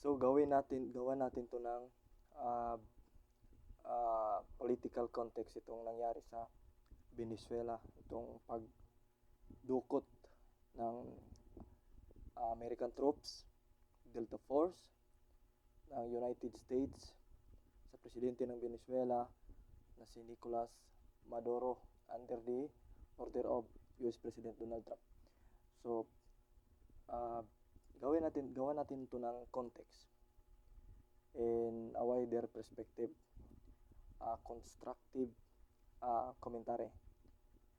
So gawa natin 'to ng ah, political context itong nangyari sa Venezuela, itong pagdukot ng American troops, Delta Force ng United States sa presidente ng Venezuela na si Nicolas Maduro under the order of US President Donald Trump. So, uh, gawa natin ito ng context in a wider perspective, constructive commentary.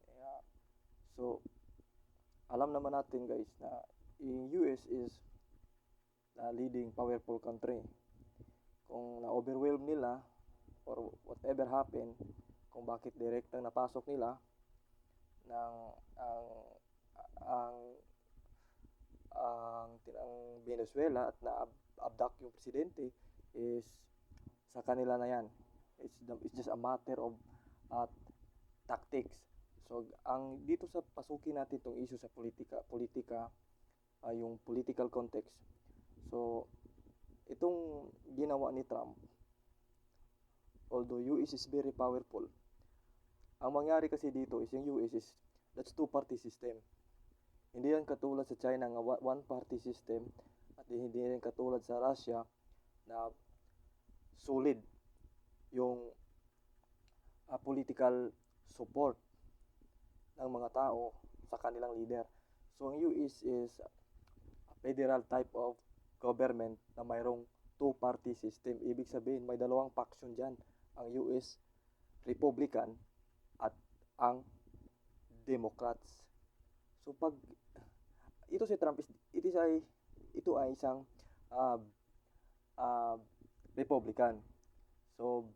Yeah. So, alam naman natin guys na yung US is a leading powerful country. Kung na-overwhelm nila or whatever happened, kung bakit direktang napasok nila ng ang ang Venezuela at na-abduct yung presidente is sa kanila na yan. It's just a matter of uh, tactics. So, ang dito sa pasukin natin itong issue sa politika, yung political context. So, itong ginawa ni Trump, although US is very powerful, ang mangyari kasi dito is yung US is, that's two-party system. Hindi yan katulad sa China nga one-party system at hindi yan katulad sa Russia na solid yung political support ng mga tao sa kanilang leader. So, ang US is a federal type of government na mayroong two-party system. Ibig sabihin, may dalawang faction dyan. Ang US Republican at ang Democrats. So, pag ito si Trump, ito ay isang uh, uh, Republican. So,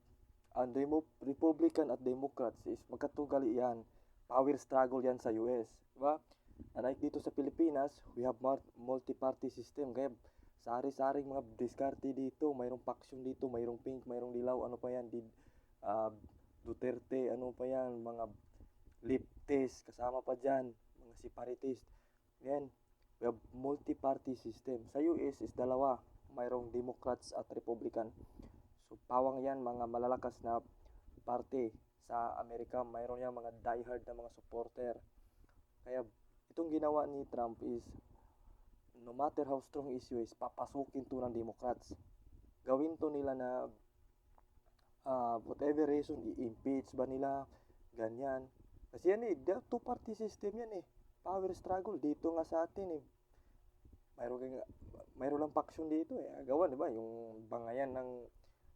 ang Republican at Democrats is magkatugali yan. Power struggle yan sa US. Diba? Unlike dito sa Pilipinas, we have multi-party system. Kaya sari-saring mga diskarte dito. Mayroong faction dito, mayroong pink, mayroong dilaw. Ano pa yan? Duterte, ano pa yan? Mga leftist, kasama pa dyan. Mga separatist. Yan. We have multi-party system. Sa US is dalawa. Mayroong Democrats at Republican. So, pawang yan, mga malalakas na party sa Amerika. Mayroon yan mga diehard na mga supporter. Kaya, itong ginawa ni Trump is, no matter how strong issue is, papasukin to ng Democrats. Gawin to nila na, whatever reason, i-impeach ba nila, ganyan. Kasi yan two-party system yan Power struggle. Dito nga sa atin mayroon lang faction dito Agawan, di ba? Yung bangayan ng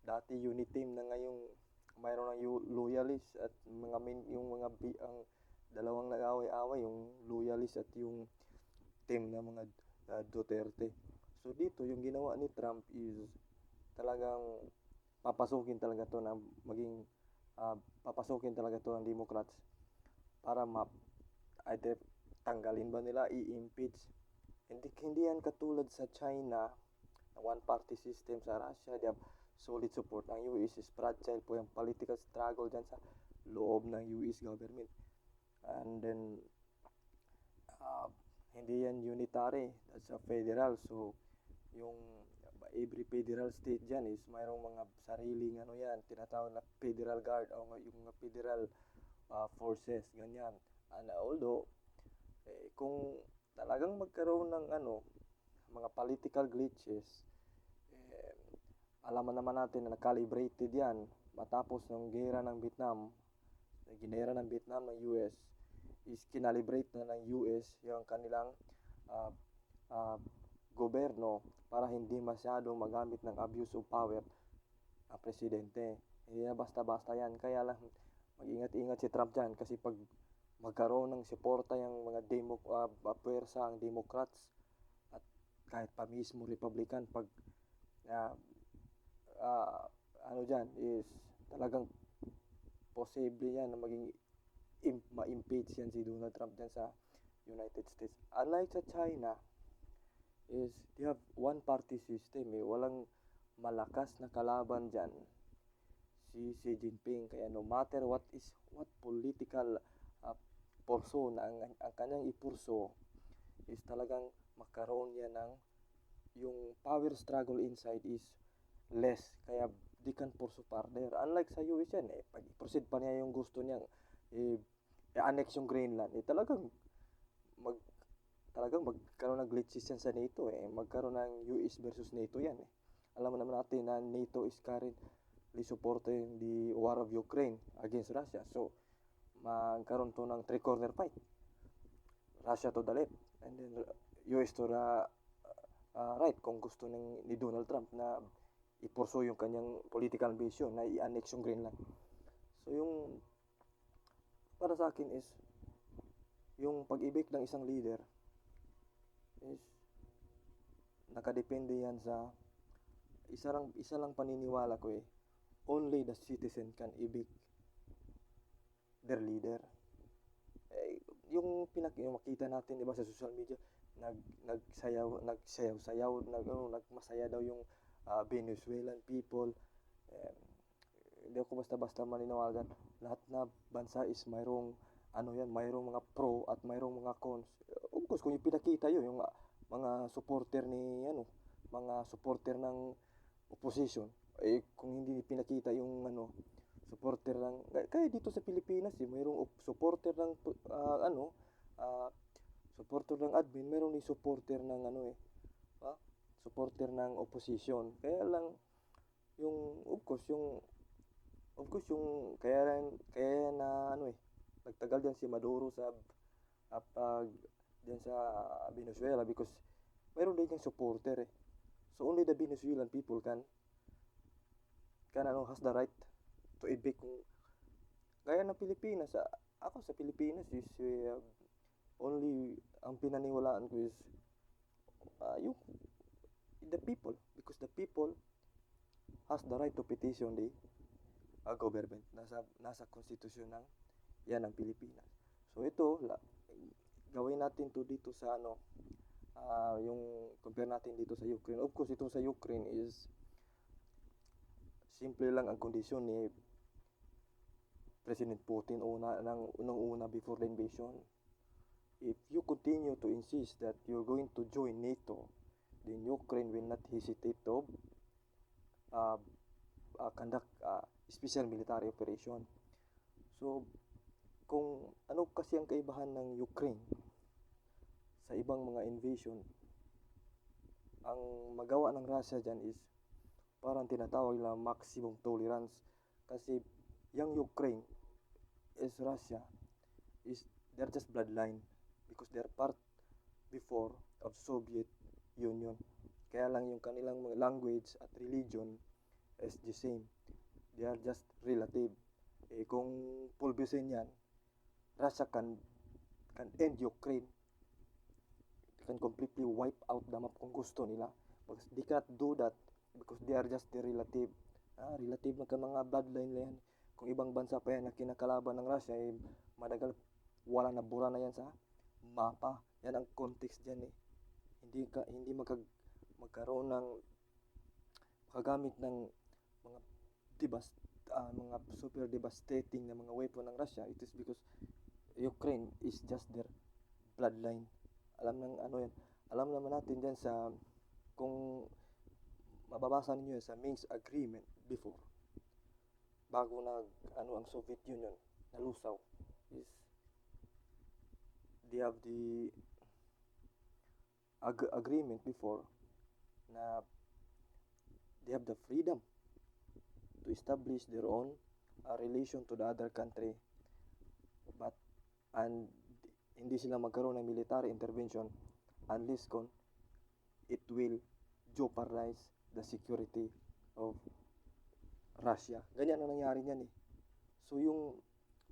dati unit team na ngayong mayroon ng loyalist at ang dalawang nag-away-away, yung loyalist at yung team na mga Duterte. So dito yung ginawa ni Trump is talagang papasukin talaga to na maging papasukin talaga to ng Democrats para either tanggalin ba nila, i-impeach. Hindi yan katulad sa China na one-party system. Sa Russia, they have solid support. Ang US is fragile po yung political struggle dyan sa loob ng US government. And then, hindi yan unitary. That's a federal. So, yung every federal state dyan is mayroong mga sariling tinatawag na federal guard o yung mga federal forces, ganyan. And although, kung talagang magkaroon ng mga political glitches, alaman naman natin na calibrated yan matapos ng gera ng Vietnam. Ginera ng Vietnam ng US is kinalibrate na ng US yung kanilang gobyerno para hindi masyadong magamit ng abuse of power ang presidente. Hindi na basta-basta yan. Kaya lang mag-ingat-ingat si Trump dyan kasi pag magkaroon ng suporta yung mga puwersa ang Democrats at kahit pa mismo Republican pag dyan is talagang posible yan na maging ma-impeach yan si Donald Trump dyan sa United States. Unlike sa China is they have one party system walang malakas na kalaban dyan si Xi Jinping. Kaya no matter what political purso na ang kanyang ipurso is talagang magkaroon yan ng yung power struggle inside is less, kaya they can pursue further. Unlike sa US yan, pag i-proceed pa niya yung gusto niyang i-annex yung Greenland, mag talagang magkaroon ng glitches yan sa NATO, magkaroon ng US versus NATO yan. Alam mo naman natin na NATO is currently supporting the war of Ukraine against Russia. So magkaroon to ng three-corner fight. Russia to the left and then US to the right, kung gusto ni Donald Trump na i-pursue yung kanyang political vision na i-annex yung Greenland. So yung para sa akin is yung pag-ibig ng isang leader is nakadepende yan sa isa lang paniniwala ko, only the citizen can evict their leader. Yung makita natin, diba, sa social media, nagsayaw, nagmasaya daw yung Venezuelan people. Hindi ako basta-basta maniniwala. Lahat na bansa is mayroong mayroong mga pro at mayroong mga cons. Of course, kung yung pinakita yung mga supporter mga supporter ng opposition, kung hindi pinakita yung supporter ng, kaya dito sa Pilipinas mayroong supporter ng supporter ng admin, mayroong ni supporter ng supporter ng opposition. Kaya lang yung kaya na nagtagal diyan si Maduro sa diyan sa Venezuela because mayroon din yung supporter. So only the Venezuelan people can has the right to evict. Gaya ng Pilipinas, ako sa Pilipinas is only ang pinaniwalaan ko is yung the people, because the people has the right to petition the government. Nasa konstitusyon ng Pilipinas. So ito, gawin natin to dito sa yung compare natin dito sa Ukraine. Of course, ito sa Ukraine is simple lang ang kondisyon ni President Putin unang-una before the invasion. If you continue to insist that you're going to join NATO, then Ukraine will not hesitate to conduct special military operation. So, kung ano kasi ang kaibahan ng Ukraine sa ibang mga invasion, ang magawa ng Russia dyan is parang tinatawag na maximum tolerance. Kasi yung Ukraine is Russia is they're just bloodline because they're part before of Soviet Union. Kaya lang yung kanilang language at religion is the same. They are just relative. Kung pulbisin yan, Russia can end Ukraine. They can completely wipe out the map kung gusto nila. Because they cannot do that because they are just the relative. Relative na ka mga bloodline na yan. Kung ibang bansa pa yan na kinakalaban ng Russia, madagal wala na, bura na yan sa mapa. Yan ang context dyan. Hindi magkaroon ng makagamit ng mga super devastating na mga weapon ng Russia. It is because Ukraine is just their bloodline. Alam naman natin dyan kung mababasa ninyo sa Minsk Agreement before, bago ang Soviet Union nalusaw, is they have the agreement before na they have the freedom to establish their own relation to the other country, and hindi sila magkaroon ng military intervention unless it will jeopardize the security of Russia. Ganyan ang nangyari niyan. So yung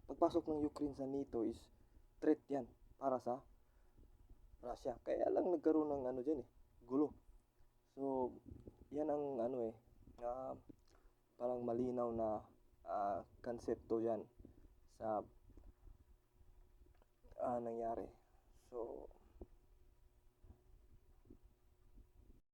pagpasok ng Ukraine sa NATO is threat yan para sa Russia. Kaya lang nagkaroon ng dyan gulo. So yan ang parang malinaw na konsepto yan sa nangyari. So